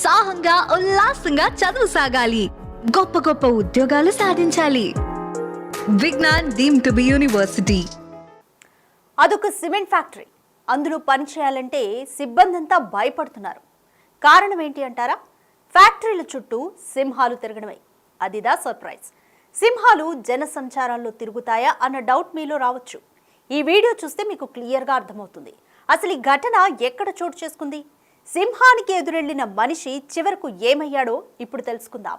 ఉత్సాహంగా ఉల్లాసంగా చదువు సాగాలి, గొప్ప గొప్ప ఉద్యోగాలు సాధించాలి. Vignan deemed to be university. అదొక సిమెంట్ ఫ్యాక్టరీ. అందులో పని చేయాలంటే సిబ్బంది అంతా భయపడుతున్నారు. కారణం ఏంటి అంటారా? ఫ్యాక్టరీల చుట్టూ సింహాలు తిరగడమే. అదిదా సర్ప్రైజ్. సింహాలు జన సంచారాల్లో తిరుగుతాయా అన్న డౌట్ మీలో రావచ్చు. ఈ వీడియో చూస్తే మీకు క్లియర్గా అర్థమవుతుంది. అసలు ఈ ఘటన ఎక్కడ చోటు చేసుకుంది, సింహానికి ఎదురెళ్లిన మనిషి చివరకు ఏమయ్యాడో ఇప్పుడు తెలుసుకుందాం.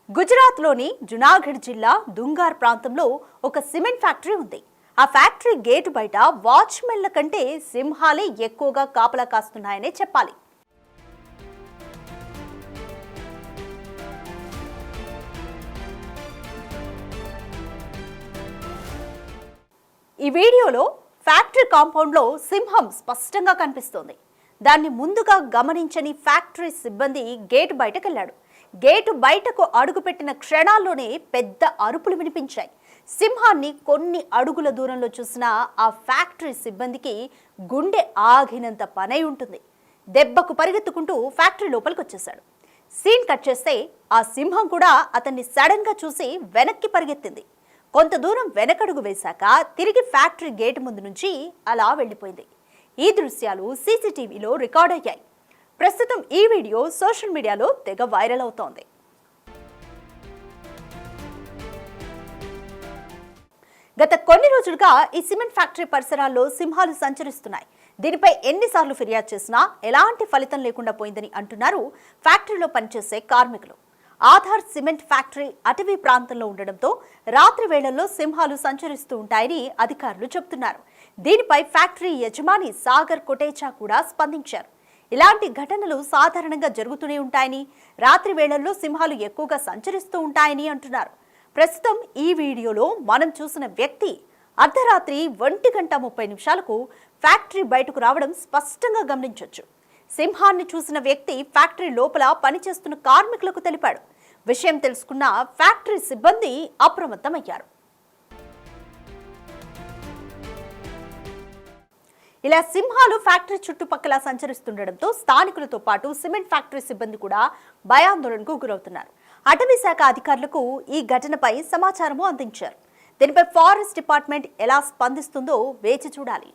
గుజరాత్లోని జునాగఢ్ జిల్లా దుంగార్ ప్రాంతంలో ఒక సిమెంట్ ఫ్యాక్టరీ ఉంది. ఆ ఫ్యాక్టరీ గేటు బయట వాచ్మెన్ల కంటే సింహాలే ఎక్కువగా కాపలా కాస్తున్నాయనే చెప్పాలి. ఈ వీడియోలో ఫ్యాక్టరీ కాంపౌండ్లో సింహం స్పష్టంగా కనిపిస్తోంది. దాన్ని ముందుగా గమనించని ఫ్యాక్టరీ సిబ్బంది గేటు బయటకు వెళ్ళాడు. గేటు బయటకు అడుగుపెట్టిన క్షణాల్లోనే పెద్ద అరుపులు వినిపించాయి. సింహాన్ని కొన్ని అడుగుల దూరంలో చూసిన ఆ ఫ్యాక్టరీ సిబ్బందికి గుండె ఆగినంత పనై ఉంటుంది. దెబ్బకు పరిగెత్తుకుంటూ ఫ్యాక్టరీ లోపలికి వచ్చేశాడు. సీన్ కట్ చేస్తే ఆ సింహం కూడా అతన్ని సడన్ గా చూసి వెనక్కి పరిగెత్తింది. కొంత దూరం వెనకడుగు వేశాక తిరిగి ఫ్యాక్టరీ గేటు ముందు నుంచి అలా వెళ్ళిపోయింది. ఈ దృశ్యాలు సీసీటీవీలో రికార్డ్ అయ్యాయి. ప్రస్తుతం ఈ వీడియో సోషల్ మీడియాలో తెగ వైరల్ అవుతోంది. గత కొన్ని రోజులుగా ఈ సిమెంట్ ఫ్యాక్టరీ పరిసరాల్లో సింహాలు సంచరిస్తున్నాయి. దీనిపై ఎన్నిసార్లు ఫిర్యాదు చేసినా ఎలాంటి ఫలితం లేకుండా పోయిందని అంటున్నారు ఫ్యాక్టరీలో పనిచేసే కార్మికులు. ఆధార్ సిమెంట్ ఫ్యాక్టరీ అటవీ ప్రాంతంలో ఉండడంతో రాత్రి వేళల్లో సింహాలు సంచరిస్తూ ఉంటాయని అధికారులు చెబుతున్నారు. దీనిపై ఫ్యాక్టరీ యజమాని సాగర్ కొటేచా కూడా స్పందించారు. ఇలాంటి ఘటనలు సాధారణంగా జరుగుతూనే ఉంటాయని, రాత్రి వేళల్లో సింహాలు ఎక్కువగా సంచరిస్తూ ఉంటాయని అంటున్నారు. ప్రస్తుతం ఈ వీడియోలో మనం చూసిన వ్యక్తి అర్ధరాత్రి 1:30 ఫ్యాక్టరీ బయటకు రావడం స్పష్టంగా గమనించవచ్చు. సింహాన్ని చూసిన వ్యక్తి ఫ్యాక్టరీ లోపల పనిచేస్తున్న కార్మికులకు తెలిపాడు. విషయం తెలుసుకున్న ఫ్యాక్టరీ సిబ్బంది అప్రమత్తమయ్యారు. ఇలా సింహాలు ఫ్యాక్టరీ చుట్టుపక్కల సంచరిస్తుండటంతో స్థానికులతో పాటు సిమెంట్ ఫ్యాక్టరీ సిబ్బంది కూడా భయాందోళనకు గురవుతున్నారు. అటవీ శాఖ అధికారులకు ఈ ఘటనపై సమాచారము అందించారు. దీనిపై ఫారెస్ట్ డిపార్ట్మెంట్ ఎలా స్పందిస్తుందో వేచి చూడాలి.